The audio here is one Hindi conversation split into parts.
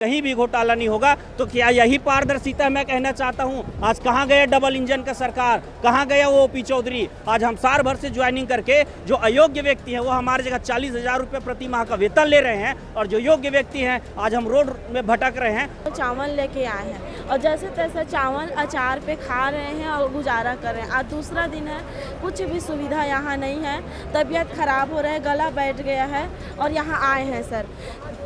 कहीं भी घोटाला नहीं होगा। तो क्या यही पारदर्शिता मैं कहना चाहता हूं। आज कहां गए डबल इंजन का सरकार, कहां गया वो ओपी चौधरी। आज हम साल भर से ज्वाइनिंग करके जो अयोग्य व्यक्ति है वो हमारे जगह 40,000 रुपये प्रति माह का वेतन ले रहे हैं, और जो योग्य व्यक्ति हैं आज हम रोड में भटक रहे हैं। चावल लेके आए हैं और जैसे तैसे चावल अचार पे खा रहे हैं और गुजारा कर रहे हैं। आज दूसरा दिन है, कुछ भी सुविधा यहाँ नहीं है, तबीयत खराब हो रहा है, गला बैठ गया है और यहाँ आए हैं सर।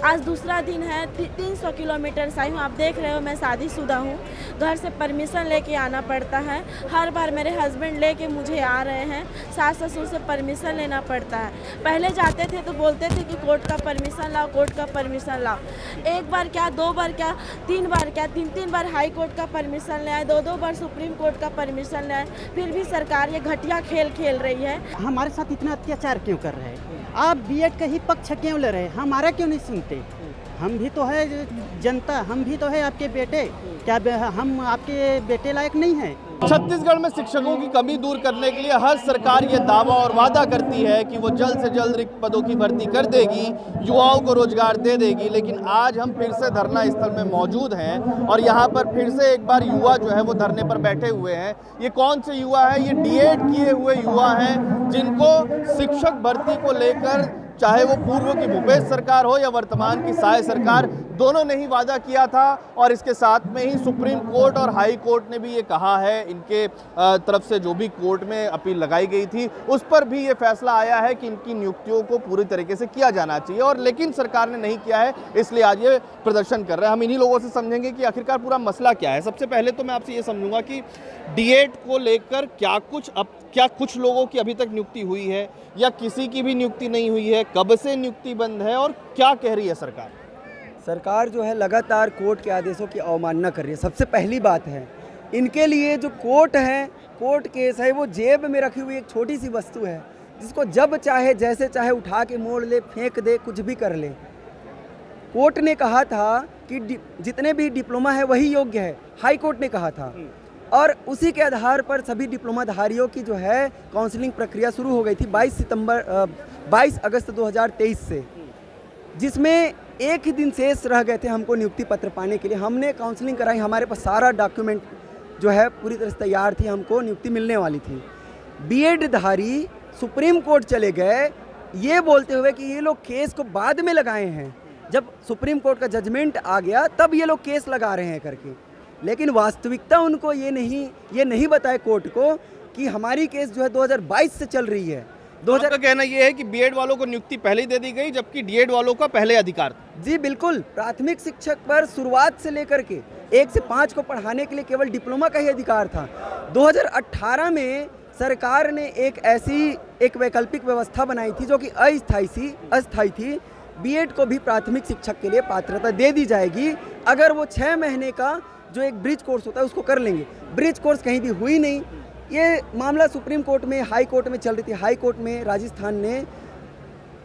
आज दूसरा दिन है, 300 किलोमीटर से आई हूँ। आप देख रहे हो मैं शादीशुदा हूँ, घर से परमिशन लेके आना पड़ता है। हर बार मेरे हस्बैंड लेके मुझे आ रहे हैं, सास ससुर से परमिशन लेना पड़ता है। पहले जाते थे तो बोलते थे कि कोर्ट का परमिशन लाओ, कोर्ट का परमिशन लाओ। एक बार क्या, दो बार क्या, तीन बार क्या, तीन बार हाई कोर्ट का परमिशन ले आए, दो बार सुप्रीम कोर्ट का परमिशन ले आए, फिर भी सरकार ये घटिया खेल खेल रही है। हमारे साथ इतना अत्याचार क्यों कर रहे हैं? आप बीएड का ही पक्ष क्यों ले रहे हैं? हमारा क्यों नहीं सुनते? हम भी तो है जनता, हम भी तो है आपके बेटे। क्या हम आपके बेटे लायक नहीं हैं? छत्तीसगढ़ में शिक्षकों की कमी दूर करने के लिए हर सरकार ये दावा और वादा करती है कि वो जल्द से जल्द रिक्त पदों की भर्ती कर देगी, युवाओं को रोजगार दे देगी। लेकिन आज हम फिर से धरना स्थल में मौजूद हैं और यहाँ पर फिर से एक बार युवा जो है वो धरने पर बैठे हुए हैं। ये कौन से युवा है? ये डीएड किए हुए युवा हैं जिनको शिक्षक भर्ती को लेकर चाहे वो पूर्व की भूपेश सरकार हो या वर्तमान की साय सरकार, दोनों ने ही वादा किया था। और इसके साथ में ही सुप्रीम कोर्ट और हाई कोर्ट ने भी ये कहा है, इनके तरफ से जो भी कोर्ट में अपील लगाई गई थी उस पर भी ये फैसला आया है कि इनकी नियुक्तियों को पूरी तरीके से किया जाना चाहिए, और लेकिन सरकार ने नहीं किया है, इसलिए आज ये प्रदर्शन कर रहे हैं। हम इन्हीं लोगों से समझेंगे कि आखिरकार पूरा मसला क्या है। सबसे पहले तो मैं आपसे ये समझूंगा कि डीएड को लेकर क्या कुछ लोगों की अभी तक नियुक्ति हुई है या किसी की भी नियुक्ति नहीं हुई है? कब से नियुक्ति बंद है और क्या कह रही है सरकार? सरकार जो है लगातार कोर्ट के आदेशों की अवमानना कर रही है। सबसे पहली बात है, इनके लिए जो कोर्ट है, कोर्ट केस है, वो जेब में रखी हुई एक छोटी सी वस्तु है जिसको जब चाहे जैसे चाहे उठा के मोड़ ले, फेंक दे, कुछ भी कर ले। कोर्ट ने कहा था कि जितने भी डिप्लोमा है वही योग्य है, हाई कोर्ट ने कहा था, और उसी के आधार पर सभी डिप्लोमाधारियों की जो है काउंसलिंग प्रक्रिया शुरू हो गई थी 22 अगस्त 2023 से, जिसमें एक ही दिन शेष रह गए थे हमको नियुक्ति पत्र पाने के लिए। हमने काउंसलिंग कराई, हमारे पास सारा डॉक्यूमेंट जो है पूरी तरह से तैयार थी, हमको नियुक्ति मिलने वाली थी। बीएड धारी सुप्रीम कोर्ट चले गए ये बोलते हुए कि ये लोग केस को बाद में लगाए हैं, जब सुप्रीम कोर्ट का जजमेंट आ गया तब ये लोग केस लगा रहे हैं करके। लेकिन वास्तविकता उनको ये नहीं बताए कोर्ट को कि हमारी केस जो है 2022 से चल रही है। आपका कहना ये है कि बीएड वालों को नियुक्ति पहले ही दे दी गई जबकि डीएड वालों का पहले अधिकार था? जी बिल्कुल। प्राथमिक शिक्षक पर शुरुआत से लेकर के 1 से 5 को पढ़ाने के लिए केवल डिप्लोमा का ही अधिकार था। 2018 में सरकार ने एक वैकल्पिक व्यवस्था बनाई थी जो कि अस्थायी थी। बीएड को भी प्राथमिक शिक्षक के लिए पात्रता दे दी जाएगी अगर वो 6 महीने का जो एक ब्रिज कोर्स होता है उसको कर लेंगे। ब्रिज कोर्स कहीं भी हुई नहीं। ये मामला सुप्रीम कोर्ट में, हाई कोर्ट में चल रही थी। हाई कोर्ट में राजस्थान ने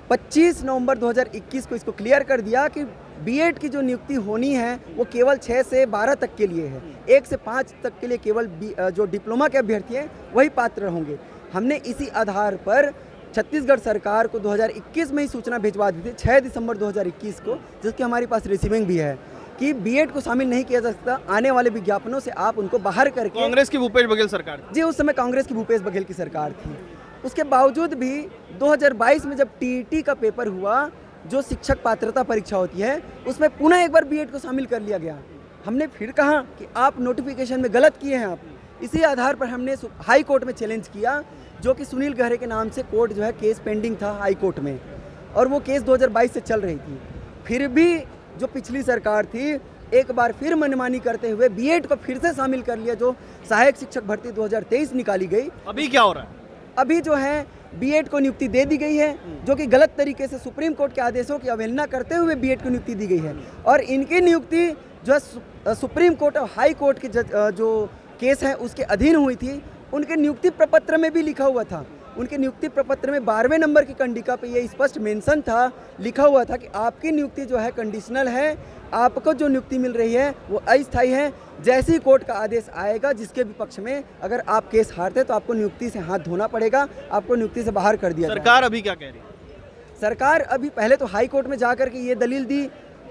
25 नवंबर 2021 को इसको क्लियर कर दिया कि बीएड की जो नियुक्ति होनी है वो केवल 6 से 12 तक के लिए है। 1 से 5 तक के लिए केवल जो डिप्लोमा के अभ्यर्थी हैं वही पात्र होंगे। हमने इसी आधार पर छत्तीसगढ़ सरकार को 2021 में ही सूचना भिजवा दी थी, 6 दिसंबर 2021 को, जिसकी हमारी पास रिसीविंग भी है कि बीएड को शामिल नहीं किया जा सकता। आने वाले विज्ञापनों से आप उनको बाहर करके। कांग्रेस की भूपेश बघेल सरकार? जी, उस समय कांग्रेस की भूपेश बघेल की सरकार थी। उसके बावजूद भी 2022 में जब टीईटी का पेपर हुआ, जो शिक्षक पात्रता परीक्षा होती है, उसमें पुनः एक बार बीएड को शामिल कर लिया गया। हमने फिर कहा कि आप नोटिफिकेशन में गलत किए हैं आप। इसी आधार पर हमने हाई कोर्ट में चैलेंज किया, जो कि सुनील गहरे के नाम से कोर्ट जो है केस पेंडिंग था हाई कोर्ट में, और वो केस 2022 से चल रही थी। फिर भी जो पिछली सरकार थी एक बार फिर मनमानी करते हुए बीएड को फिर से शामिल कर लिया, जो सहायक शिक्षक भर्ती 2023 निकाली गई। अभी क्या हो रहा है? अभी जो है बीएड को नियुक्ति दे दी गई है, जो कि गलत तरीके से सुप्रीम कोर्ट के आदेशों की अवहेलना करते हुए बीएड को नियुक्ति दी गई है। और इनकी नियुक्ति जो है सुप्रीम कोर्ट और हाई कोर्ट के जो केस है उसके अधीन हुई थी। उनके नियुक्ति प्रपत्र में भी लिखा हुआ था, उनके नियुक्ति प्रपत्र में 12वें नंबर की कंडिका पे ये स्पष्ट मेंशन था, लिखा हुआ था कि आपकी नियुक्ति जो है कंडीशनल है, आपको जो नियुक्ति मिल रही है वो अस्थायी है। जैसे ही कोर्ट का आदेश आएगा जिसके भी पक्ष में अगर आप केस हारते तो आपको नियुक्ति से हाथ धोना पड़ेगा, आपको नियुक्ति से बाहर कर दिया। सरकार अभी क्या कह रही है? सरकार अभी पहले तो हाई कोर्ट में जा कर के ये दलील दी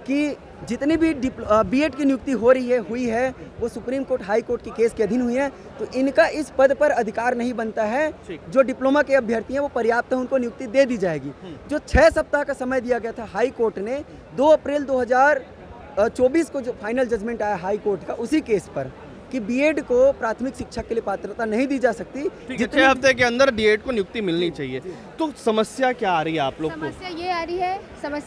कि जितनी भी बीएड की नियुक्ति हो रही है हुई है वो सुप्रीम कोर्ट हाई कोर्ट के केस के अधीन हुई है, तो इनका इस पद पर अधिकार नहीं बनता है। जो डिप्लोमा के अभ्यर्थी हैं वो पर्याप्त है, उनको नियुक्ति दे दी जाएगी। जो 6 सप्ताह का समय दिया गया था हाई कोर्ट ने 2 अप्रैल 2024 को जो फाइनल जजमेंट आया हाई कोर्ट का उसी केस पर कि बीएड को प्राथमिक शिक्षा के लिए पात्रता नहीं दी जा सकती, 6 हफ्ते के अंदर डीएड को नियुक्ति मिलनी चाहिए। तो समस्या क्या आ रही है आप लोग को? समस्या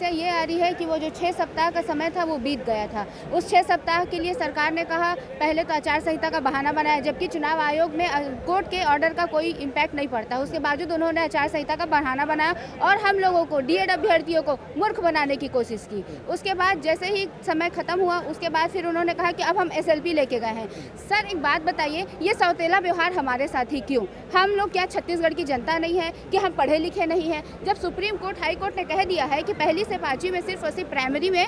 ये आ रही है कि वो जो 6 सप्ताह का समय था वो बीत गया था। उस 6 सप्ताह के लिए सरकार ने कहा पहले तो आचार संहिता का बहाना बनाया, जबकि चुनाव आयोग में कोर्ट के ऑर्डर का कोई इम्पैक्ट नहीं पड़ता। उसके बावजूद उन्होंने आचार संहिता का बहाना बनाया और हम लोगों को डीएड अभ्यर्थियों को मूर्ख बनाने की कोशिश की। उसके बाद जैसे ही समय खत्म हुआ उसके बाद फिर उन्होंने कहा कि अब हम SLP लेके गए हैं। सर एक बात बताइए, ये सौतेला व्यवहार हमारे साथ ही क्यों? हम लोग क्या छत्तीसगढ़ की जनता नहीं है कि हम पढ़े लिखे नहीं हैं? जब सुप्रीम कोर्ट हाई कोर्ट ने कह दिया है कि पहली से 5वीं में सिर्फ और सिर्फ प्राइमरी में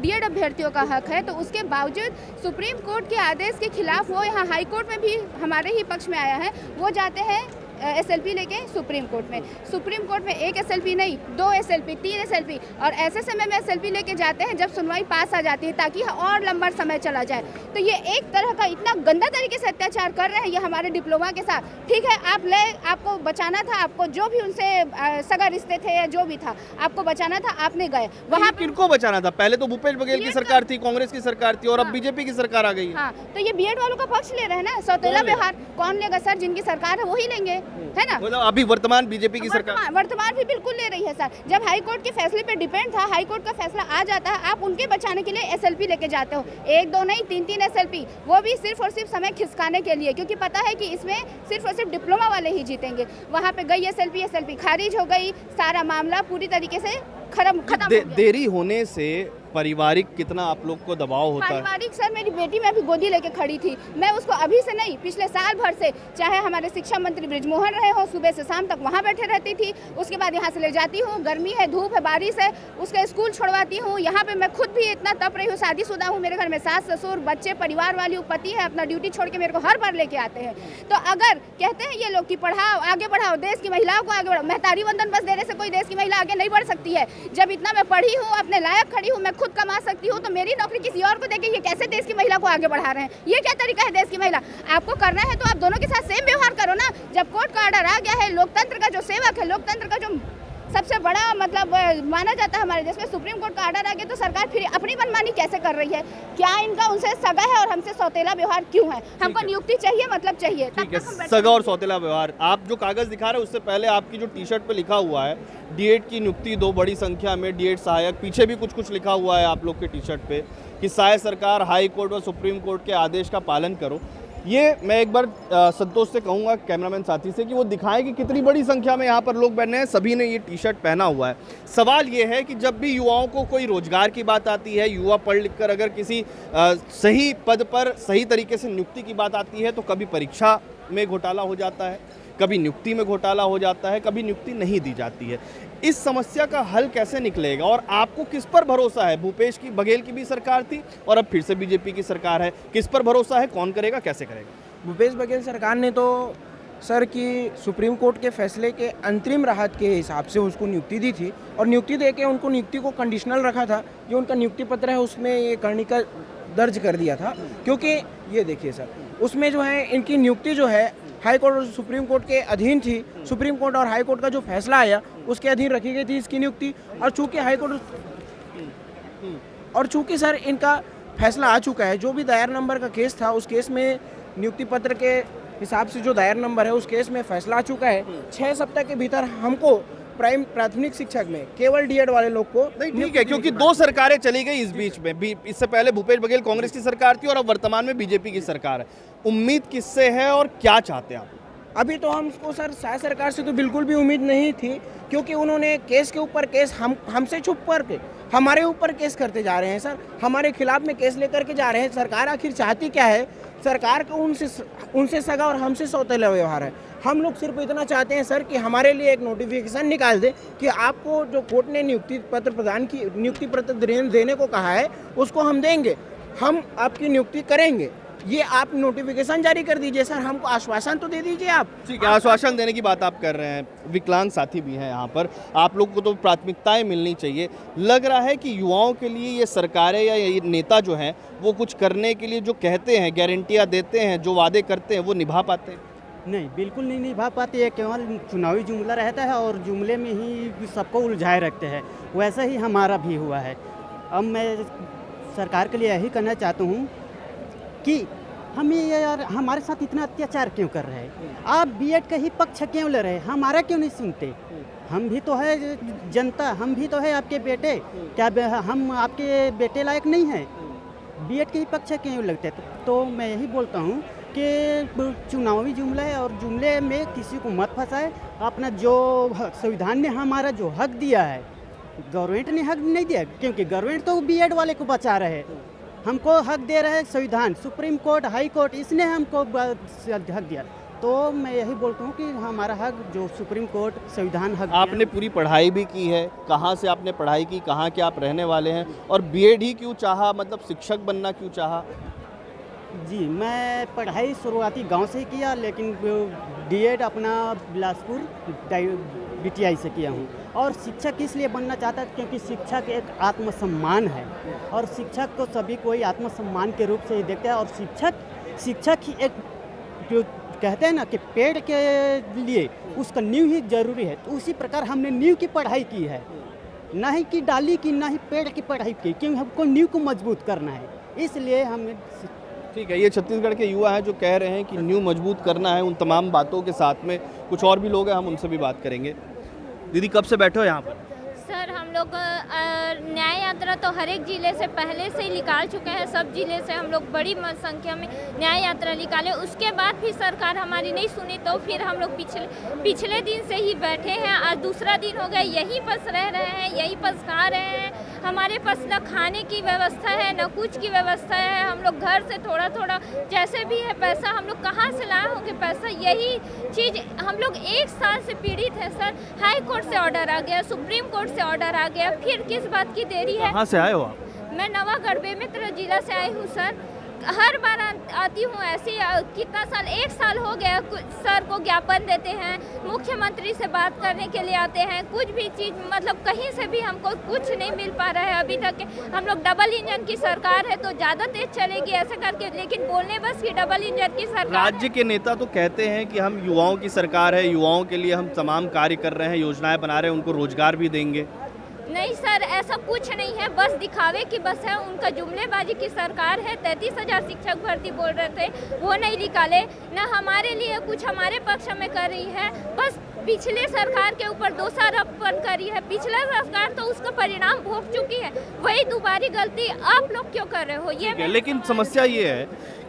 डीएड अभ्यर्थियों का हक है, तो उसके बावजूद सुप्रीम कोर्ट के आदेश के खिलाफ वो यहाँ हाई कोर्ट में भी हमारे ही पक्ष में आया है। वो जाते हैं SLP लेके सुप्रीम कोर्ट में 1 SLP नहीं 2 SLP 3 SLP और ऐसे समय में SLP लेके जाते हैं जब सुनवाई पास आ जाती है ताकि और लंबा समय चला जाए। तो ये एक तरह का इतना गंदा तरीके से अत्याचार कर रहे हैं ये हमारे डिप्लोमा के साथ। ठीक है, आपको बचाना था, आपको जो भी उनसे सगा रिश्ते थे या जो भी था आपको बचाना था, आपने गए वहाँ। किनको बचाना था? पहले तो भूपेश बघेल की सरकार थी, कांग्रेस की सरकार थी और अब बीजेपी की सरकार आ गई है। हाँ, तो ये बीएड वालों का पक्ष ले रहे हैं ना। सौतेला व्यवहार कौन लेगा सर? जिनकी सरकार है वही लेंगे, है ना। मतलब अभी वर्तमान बीजेपी की सरकार वर्तमान भी बिल्कुल ले रही है सर। जब हाई कोर्ट के फैसले पे डिपेंड था, हाई कोर्ट का फैसला आ जाता है, आप उनके बचाने के लिए SLP लेके जाते हो। 1 2 नहीं 3 SLP, वो भी सिर्फ और सिर्फ समय खिसकाने के लिए, क्योंकि पता है कि इसमें सिर्फ और सिर्फ डिप्लोमा वाले ही जीतेंगे। वहाँ पे गई SLP खारिज हो गई, सारा मामला पूरी तरीके से खत्म। देरी होने से पारिवारिक कितना आप लोग को दबाव होता है? पारिवारिक सर, मेरी बेटी मैं अभी गोदी लेके खड़ी थी, मैं उसको अभी से नहीं पिछले साल भर से, चाहे हमारे शिक्षा मंत्री बृजमोहन रहे हो, सुबह से शाम तक वहाँ बैठे रहती थी। उसके बाद यहाँ से ले जाती हूँ, गर्मी है, धूप है, बारिश है, उसका स्कूल छोड़वाती हूँ। यहाँ पे मैं खुद भी इतना तप रही हूँ, शादीशुदा हूँ, मेरे घर में सास ससुर बच्चे परिवार वाली पति है, अपना ड्यूटी छोड़ के मेरे को हर बार लेके आते हैं। तो अगर कहते हैं ये लोग कि पढ़ाओ, आगे बढ़ाओ, देश की महिलाओं को आगे बढ़ाओ, महतारी वंदन बस देने से कोई देश की महिला आगे नहीं बढ़ सकती है। जब इतना मैं पढ़ी हूँ, अपने लायक खड़ी हूँ, मैं खुद कमा सकती हूँ, तो मेरी नौकरी किसी और को देके ये कैसे देश की महिला को आगे बढ़ा रहे हैं? ये क्या तरीका है देश की महिला? आपको करना है तो आप दोनों के साथ सेम व्यवहार करो ना। जब कोर्ट का ऑर्डर आ गया है, लोकतंत्र का जो सेवक है, लोकतंत्र का जो सबसे बड़ा मतलब माना जाता है हमारे देश में, सुप्रीम कोर्ट का ऑर्डर आ गया तो सरकार फिर अपनी मनमानी कैसे कर रही है? क्या इनका उनसे सगा है और हमसे सौतेला व्यवहार क्यों है? हमको नियुक्ति चाहिए, मतलब चाहिए। ठीक है, सगा और सौतेला व्यवहार। आप जो कागज दिखा रहे हैं उससे पहले आपकी जो टी-शर्ट पे लिखा हुआ है डीएड की नियुक्ति 2 बड़ी संख्या में, डीएड सहायक, पीछे भी कुछ लिखा हुआ है आप लोग के टी-शर्ट पे कि सहायक सरकार हाई कोर्ट और सुप्रीम कोर्ट के आदेश का पालन करो। ये मैं एक बार संतोष से कहूँगा, कैमरामैन साथी से, कि वो दिखाएं कि कितनी बड़ी संख्या में यहाँ पर लोग बैठे हैं। सभी ने ये टी-शर्ट पहना हुआ है। सवाल ये है कि जब भी युवाओं को कोई रोजगार की बात आती है, युवा पढ़ लिख कर अगर किसी सही पद पर सही तरीके से नियुक्ति की बात आती है तो कभी परीक्षा में घोटाला हो जाता है, कभी नियुक्ति में घोटाला हो जाता है, कभी नियुक्ति नहीं दी जाती है। इस समस्या का हल कैसे निकलेगा और आपको किस पर भरोसा है? भूपेश की बघेल की भी सरकार थी और अब फिर से बीजेपी की सरकार है, किस पर भरोसा है? कौन करेगा, कैसे करेगा? भूपेश बघेल सरकार ने तो सर की सुप्रीम कोर्ट के फैसले के अंतरिम राहत के हिसाब से उसको नियुक्ति दी थी और नियुक्ति देके उनको नियुक्ति को कंडीशनल रखा था। जो उनका नियुक्ति पत्र है उसमें ये कर्णिका दर्ज कर दिया था, क्योंकि ये देखिए सर, उसमें जो है इनकी नियुक्ति जो है हाई कोर्ट और सुप्रीम कोर्ट के अधीन थी। सुप्रीम कोर्ट और हाई कोर्ट का जो फैसला आया उसके अधीन रखी गई थी इसकी नियुक्ति। और चूंकि हाई कोर्ट और चूंकि सर इनका फैसला आ चुका है, जो भी दायर नंबर का केस था उस केस में नियुक्ति पत्र के हिसाब से जो दायर नंबर है उस केस में फैसला आ चुका है। 6 सप्ताह के भीतर हमको प्राथमिक शिक्षक में केवल डीएड वाले लोग को नहीं, ठीक है, क्योंकि 2 सरकारें चली गई इस बीच में भी। इससे पहले भूपेश बघेल कांग्रेस की सरकार थी और अब वर्तमान में बीजेपी की सरकार है। उम्मीद किससे है और क्या चाहते हैं आप? अभी तो हमको सर शायद सरकार से तो बिल्कुल भी उम्मीद नहीं थी, क्योंकि उन्होंने केस के ऊपर केस हमसे छुप करके हमारे ऊपर केस करते जा रहे हैं सर, हमारे खिलाफ में केस लेकर के जा रहे हैं। सरकार आखिर चाहती क्या है? सरकार को उनसे सगा और हमसे सौतेला व्यवहार है। हम लोग सिर्फ इतना चाहते हैं सर कि हमारे लिए एक नोटिफिकेशन निकाल दे कि आपको जो कोर्ट ने नियुक्ति पत्र देने को कहा है उसको हम देंगे, हम आपकी नियुक्ति करेंगे। ये आप नोटिफिकेशन जारी कर दीजिए सर, हमको आश्वासन तो दे दीजिए आप। ठीक है, आश्वासन देने की बात आप कर रहे हैं, विकलांग साथी भी हैं यहाँ पर, आप लोग को तो प्राथमिकताएं मिलनी चाहिए। लग रहा है कि युवाओं के लिए ये सरकारें या ये नेता जो हैं वो कुछ करने के लिए जो कहते हैं, गारंटियाँ देते हैं, जो वादे करते हैं वो निभा पाते हैं? नहीं, बिल्कुल नहीं निभा पाते। ये केवल चुनावी जुमला रहता है और जुमले में ही सबको उलझाए रखते हैं। वैसा ही हमारा भी हुआ है। अब मैं सरकार के लिए यही कहना चाहता हूँ कि हमें यार हमारे साथ इतना अत्याचार क्यों कर रहे हैं? आप बीएड का ही पक्ष क्यों ले रहे हैं? हमारा क्यों नहीं सुनते? हम भी तो है जनता, हम भी तो है आपके बेटे। क्या हम आपके बेटे लायक नहीं हैं? बीएड के ही पक्ष क्यों लगते? तो मैं यही बोलता हूँ कि चुनावी जुमला है और जुमले में किसी को मत फंसाए। अपना जो संविधान ने हमारा जो हक दिया है, गवर्नमेंट ने हक नहीं दिया, क्योंकि गवर्नमेंट तो बीएड वाले को बचा रहे हैं। हमको हक दे रहे हैं संविधान, सुप्रीम कोर्ट, हाई कोर्ट, इसने हमको हक दिया। तो मैं यही बोलता हूँ कि हमारा हक जो सुप्रीम कोर्ट संविधान हक आपने पूरी पढ़ाई भी की है, कहाँ से आपने पढ़ाई की, कहाँ के आप रहने वाले हैं, और बीएड ही क्यों चाहा, मतलब शिक्षक बनना क्यों चाहा? जी, मैं पढ़ाई शुरुआती गांव से ही किया, लेकिन डीएड अपना बिलासपुर बीटीआई से किया हूँ। और शिक्षक इसलिए बनना चाहता है क्योंकि शिक्षक एक आत्मसम्मान है और शिक्षक को सभी कोई आत्मसम्मान के रूप से ही देखता है। और शिक्षक ही एक जो कहते हैं ना कि पेड़ के लिए उसका नींव ही जरूरी है, तो उसी प्रकार हमने नींव की पढ़ाई की है, ना ही कि डाली की, ना ही पेड़ की पढ़ाई की, क्योंकि हमको नींव को मजबूत करना है, इसलिए हमने। ठीक है, ये छत्तीसगढ़ के युवा हैं जो कह रहे हैं कि न्यू मजबूत करना है। उन तमाम बातों के साथ में कुछ और भी लोग हैं, हम उनसे भी बात करेंगे। दीदी, कब से बैठे हो यहाँ पर? सर, हम लोग न्याय यात्रा तो हर एक ज़िले से पहले से ही निकाल चुके हैं। सब ज़िले से हम लोग बड़ी संख्या में न्याय यात्रा निकाले, उसके बाद भी सरकार हमारी नहीं सुनी, तो फिर हम लोग पिछले दिन से ही बैठे हैं। आज दूसरा दिन हो गया, यहीं पर रह रहे हैं, यहीं पर खा रहे हैं। हमारे पास न खाने की व्यवस्था है, न कुछ की व्यवस्था है। हम लोग घर से थोड़ा थोड़ा जैसे भी है पैसा हम लोग कहाँ से लाए होंगे पैसा? यही चीज़ हम लोग 1 साल से पीड़ित है सर। हाई कोर्ट से ऑर्डर आ गया, सुप्रीम कोर्ट से ऑर्डर आ गया, फिर किस बात की देरी है? कहाँ से आए हो आप? मैं नवागढ़ बेमेतरा जिला से आई हूँ सर। हर बार आती हूँ ऐसे। कितना साल, 1 साल हो गया। सर को ज्ञापन देते हैं, मुख्यमंत्री से बात करने के लिए आते हैं, कुछ भी चीज़ मतलब कहीं से भी हमको कुछ नहीं मिल पा रहा है अभी तक। हम लोग डबल इंजन की सरकार है तो ज़्यादा तेज चलेगी ऐसे करके, लेकिन बोलने बस की डबल इंजन की सरकार। राज्य के नेता तो कहते हैं कि हम युवाओं की सरकार है, युवाओं के लिए हम तमाम कार्य कर रहे हैं, योजनाएं बना रहे हैं, उनको रोजगार भी देंगे। नहीं सर, ऐसा कुछ नहीं है, बस दिखावे की बस है। उनका जुमलेबाजी की सरकार है। 33,000 शिक्षक भर्ती बोल रहे थे, वो नहीं निकाले। न हमारे लिए कुछ हमारे पक्ष में कर रही है, बस पिछले सरकार के ऊपर दोषारोपण करी है। पिछला सरकार तो उसका परिणाम भोग चुकी है, वही दोबारी गलती आप लोग क्यों कर रहे हो? ये लेकिन समस्या ये है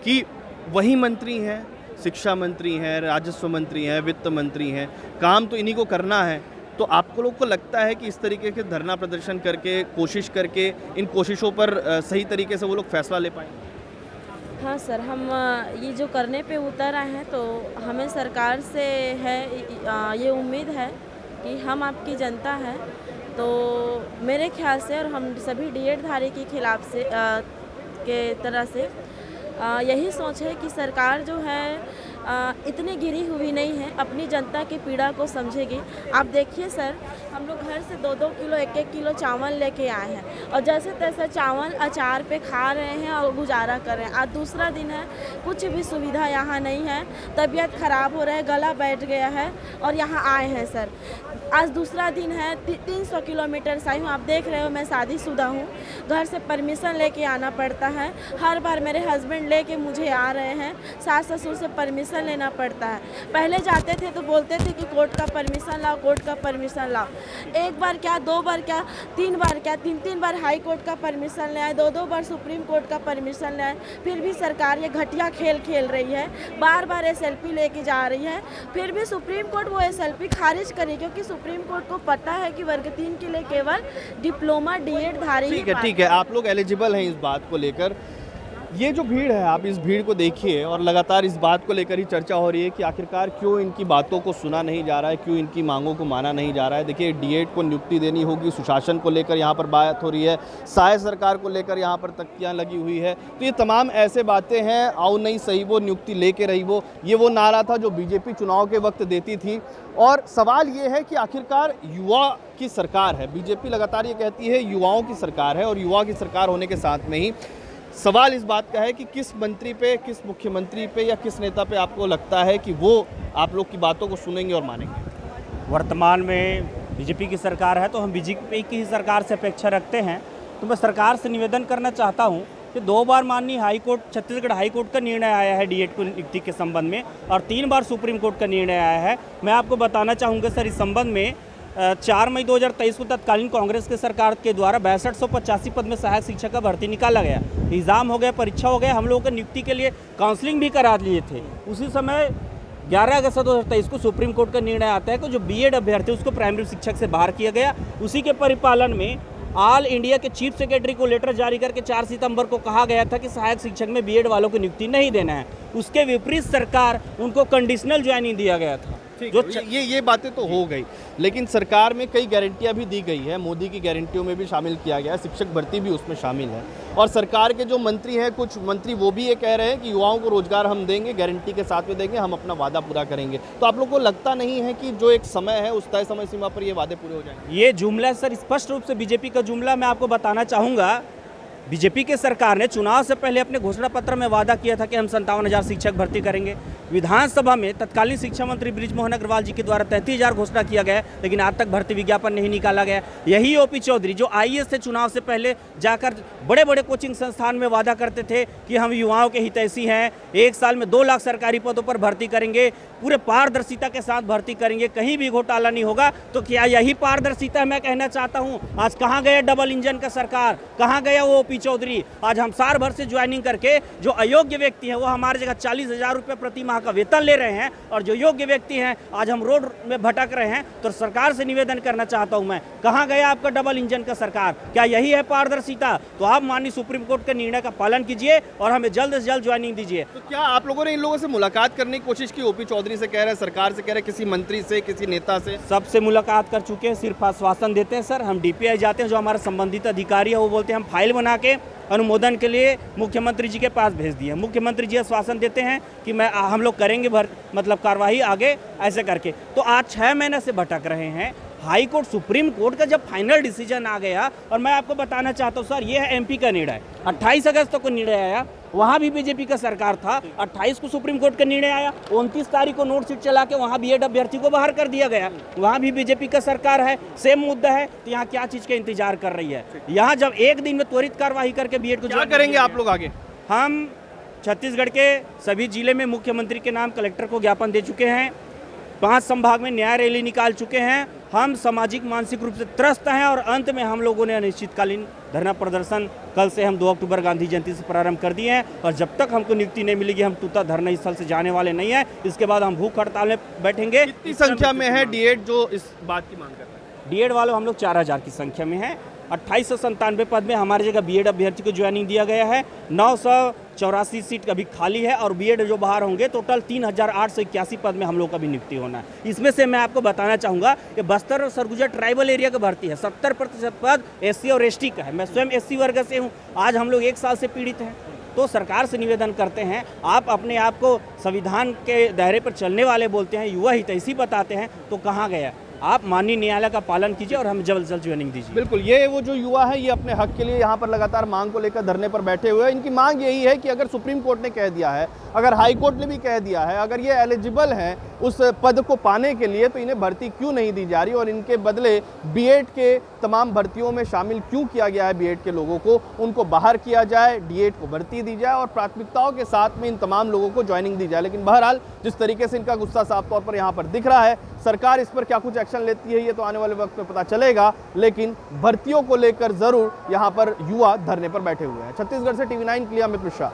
कि वही मंत्री हैं, शिक्षा मंत्री हैं, राजस्व मंत्री हैं, वित्त मंत्री हैं, काम तो इन्हीं को करना है। तो आपको लोग को लगता है कि इस तरीके के धरना प्रदर्शन करके, कोशिश करके, इन कोशिशों पर सही तरीके से वो लोग फैसला ले पाएंगे? हाँ सर, हम ये जो करने पे उतर आए हैं तो हमें सरकार से है ये उम्मीद है कि हम आपकी जनता है, तो मेरे ख्याल से और हम सभी डीएड धारी के खिलाफ से के तरह से यही सोच है कि सरकार जो है इतनी गिरी हुई नहीं है, अपनी जनता की पीड़ा को समझेगी। आप देखिए सर, हम लोग घर से 2-2 किलो 1-1 किलो चावल लेके आए हैं और जैसे तैसे चावल अचार पे खा रहे हैं और गुजारा कर रहे हैं। आज दूसरा दिन है, कुछ भी सुविधा यहाँ नहीं है, तबीयत ख़राब हो रहा है, गला बैठ गया है और यहाँ आए हैं सर। आज दूसरा दिन है, 300 किलोमीटर से आई हूँ। आप देख रहे हो मैं शादीशुदा हूँ, घर से परमिशन लेके आना पड़ता है। हर बार मेरे हस्बैंड लेके मुझे आ रहे हैं, सास ससुर से परमिशन लेना पड़ता है। पहले जाते थे तो बोलते थे कि कोर्ट का परमिशन लाओ, कोर्ट का परमिशन लाओ। 1 बार क्या, 2 बार क्या, 3 बार क्या, 3-3 बार हाई कोर्ट का परमिशन ले आए, 2-2 बार सुप्रीम कोर्ट का परमिशन ले आए। फिर भी सरकार ये घटिया खेल खेल रही है, बार बार SLP लेके जा रही है। फिर भी सुप्रीम कोर्ट वो SLP खारिज करी, क्योंकि सुप्रीम कोर्ट को पता है कि वर्ग 3 के लिए केवल डिप्लोमा डीएड धारी। ठीक है, आप लोग एलिजिबल हैं इस बात को लेकर। ये जो भीड़ है, आप इस भीड़ को देखिए और लगातार इस बात को लेकर ही चर्चा हो रही है कि आखिरकार क्यों इनकी बातों को सुना नहीं जा रहा है, क्यों इनकी मांगों को माना नहीं जा रहा है। देखिए, डीएड को नियुक्ति देनी होगी, सुशासन को लेकर यहाँ पर बात हो रही है, सहायक सरकार को लेकर यहाँ पर तख्तियाँ लगी हुई है। तो ये तमाम ऐसे बातें हैं, आओ नहीं सही वो नियुक्ति लेके रही वो नारा था जो बीजेपी चुनाव के वक्त देती थी। और सवाल ये है कि आखिरकार युवा की सरकार है, बीजेपी लगातार ये कहती है युवाओं की सरकार है, और युवा की सरकार होने के साथ में ही सवाल इस बात का है कि किस मंत्री पे, किस मुख्यमंत्री पे या किस नेता पे आपको लगता है कि वो आप लोग की बातों को सुनेंगे और मानेंगे। वर्तमान में बीजेपी की सरकार है तो हम बीजेपी की ही सरकार से अपेक्षा रखते हैं। तो मैं सरकार से निवेदन करना चाहता हूं कि 2 बार माननीय हाईकोर्ट, छत्तीसगढ़ हाईकोर्ट का निर्णय आया है डीएड को नियुक्ति के संबंध में, और 3 बार सुप्रीम कोर्ट का निर्णय आया है। मैं आपको बताना चाहूँगा सर, इस संबंध में 4 मई 2023 को तत्कालीन कांग्रेस के सरकार के द्वारा 6285 पद में सहायक शिक्षक का भर्ती निकाला गया, एग्ज़ाम हो गया, परीक्षा हो गया, हम लोगों को नियुक्ति के लिए काउंसलिंग भी करा लिए थे। उसी समय 11 अगस्त 2023 को सुप्रीम कोर्ट का निर्णय आता है कि जो बीएड अभ्यर्थी उसको प्राइमरी शिक्षक से बाहर किया गया। उसी के परिपालन में ऑल इंडिया के चीफ सेक्रेटरी को लेटर जारी करके 4 सितंबर को कहा गया था कि सहायक शिक्षक में बीएड वालों को नियुक्ति नहीं देना है। उसके विपरीत सरकार उनको कंडीशनल ज्वाइनिंग दिया गया था। जो ये बातें तो हो गई, लेकिन सरकार में कई गारंटियां भी दी गई है, मोदी की गारंटियों में भी शामिल किया गया है, शिक्षक भर्ती भी उसमें शामिल है। और सरकार के जो मंत्री हैं, कुछ मंत्री वो भी ये कह रहे हैं कि युवाओं को रोजगार हम देंगे, गारंटी के साथ में देंगे, हम अपना वादा पूरा करेंगे। तो आप लोग को लगता नहीं है कि जो एक समय है उस तय समय सीमा पर ये वादे पूरे हो जाएंगे? ये जुमला सर स्पष्ट रूप से बीजेपी का जुमला। मैं आपको बताना चाहूँगा, बीजेपी के सरकार ने चुनाव से पहले अपने घोषणा पत्र में वादा किया था कि हम 57,000 शिक्षक भर्ती करेंगे। विधानसभा में तत्कालीन शिक्षा मंत्री बृजमोहन अग्रवाल जी के द्वारा 33,000 घोषणा किया गया, लेकिन आज तक भर्ती विज्ञापन नहीं निकाला गया। यही ओपी चौधरी जो आईएएस थे, चुनाव से पहले जाकर बड़े बड़े कोचिंग संस्थान में वादा करते थे कि हम युवाओं के हितैषी हैं, 1 साल में 2 लाख सरकारी पदों पर भर्ती करेंगे, पूरे पारदर्शिता के साथ भर्ती करेंगे, कहीं भी घोटाला नहीं होगा। तो क्या यही पारदर्शिता मैं कहना चाहता हूँ? आज कहाँ गया डबल इंजन का सरकार, कहाँ गया वो ओपी चौधरी? आज हम साल भर से ज्वाइनिंग करके जो अयोग्य व्यक्ति है वो हमारे जगह 40,000 रुपये प्रति माह का वेतन ले रहे हैं, और जो योग्य व्यक्ति हैं आज हम रोड में भटक रहे हैं। तो सरकार से निवेदन करना चाहता हूं मैं, कहाँ गया आपका डबल इंजन का सरकार? क्या यही है पारदर्शिता? तो आप माननीय सुप्रीम कोर्ट के निर्णय का पालन कीजिए और हमें जल्द से जल्द ज्वाइनिंग दीजिए। तो क्या आप लोगों ने इन लोगों से मुलाकात करने की कोशिश की? ओपी चौधरी से कह रहे हैं, सरकार से कह रहे हैं, किसी मंत्री से, किसी नेता से? सबसे मुलाकात कर चुके हैं, सिर्फ आश्वासन देते हैं सर। हम डीपीआई जाते हैं, जो हमारे संबंधित अधिकारी है वो बोलते हैं हम फाइल बना के अनुमोदन के लिए मुख्यमंत्री जी के पास भेज दिए। मुख्यमंत्री जी आश्वासन देते हैं कि हम लोग करेंगे मतलब कार्रवाई आगे, ऐसे करके। तो आज 6 महीने से भटक रहे हैं। हाई कोर्ट, सुप्रीम कोर्ट का जब फाइनल डिसीजन आ गया, और मैं आपको बताना चाहता हूँ सर, ये है एमपी का निर्णय। 28 अगस्त तक को निर्णय आया, वहाँ भी बीजेपी का सरकार था। 28 को सुप्रीम कोर्ट का निर्णय आया, 29 तारीख को नोट शीट चला के वहाँ बीएड अभ्यर्थी को बाहर कर दिया गया, वहाँ भी बीजेपी का सरकार है, सेम मुद्दा है। तो यहाँ क्या चीज़ का इंतजार कर रही है? यहाँ जब एक दिन में त्वरित कार्रवाई करके बीएड को क्या करेंगे आप लोग आगे? हम छत्तीसगढ़ के सभी जिले में मुख्यमंत्री के नाम कलेक्टर को ज्ञापन दे चुके हैं, 5 संभाग में न्याय रैली निकाल चुके हैं। हम सामाजिक मानसिक रूप से त्रस्त हैं, और अंत में हम लोगों ने अनिश्चितकालीन धरना प्रदर्शन कल से हम 2 अक्टूबर गांधी जयंती से प्रारंभ कर दिए हैं। और जब तक हमको नियुक्ति नहीं मिलेगी हम टूटा धरना स्थल से जाने वाले नहीं है। इसके बाद हम भूख हड़ताल में बैठेंगे। कितनी संख्या में है डीएड जो इस बात की मांग कर रहा है? डीएड वालों हम लोग 4000 की संख्या में हैं। 2897 पद में हमारी जगह बीएड अभ्यर्थी को ज्वाइनिंग दिया गया है। 984 सीट अभी खाली है, और बीएड जो बाहर होंगे टोटल 3881 पद में हम लोग का भी नियुक्ति होना है। इसमें से मैं आपको बताना चाहूँगा कि बस्तर और सरगुजा ट्राइबल एरिया का भर्ती है, 70% पद एससी और एसटी का है। मैं स्वयं एससी वर्ग से हूँ, आज हम लोग 1 साल से पीड़ित हैं। तो सरकार से निवेदन करते हैं, आप अपने आप को संविधान के दायरे पर चलने वाले बोलते हैं, युवा हितैषी बताते हैं, तो कहाँ गया? आप माननीय न्यायालय का पालन कीजिए और हमें जल्द से जल्द ज्वाइनिंग दीजिए। बिल्कुल, ये वो जो युवा है ये अपने हक के लिए यहाँ पर लगातार मांग को लेकर धरने पर बैठे हुए हैं। इनकी मांग यही है कि अगर सुप्रीम कोर्ट ने कह दिया है, अगर हाई कोर्ट ने भी कह दिया है, अगर ये एलिजिबल हैं उस पद को पाने के लिए, तो इन्हें भर्ती क्यों नहीं दी जा रही, और इनके बदले बीएड के तमाम भर्तियों में शामिल क्यों किया गया है बीएड के लोगों को, उनको बाहर किया जाए, डीएड को भर्ती दी जाए और प्राथमिकताओं के साथ में इन तमाम लोगों को ज्वाइनिंग दी जाए। लेकिन बहरहाल जिस तरीके से इनका गुस्सा साफ तौर पर यहाँ पर दिख रहा है, सरकार इस पर क्या कुछ एक्शन लेती है ये तो आने वाले वक्त में पता चलेगा, लेकिन भर्तियों को लेकर जरूर यहाँ पर युवा धरने पर बैठे हुए हैं। छत्तीसगढ़ से TV9 के लिए अमित मिश्रा।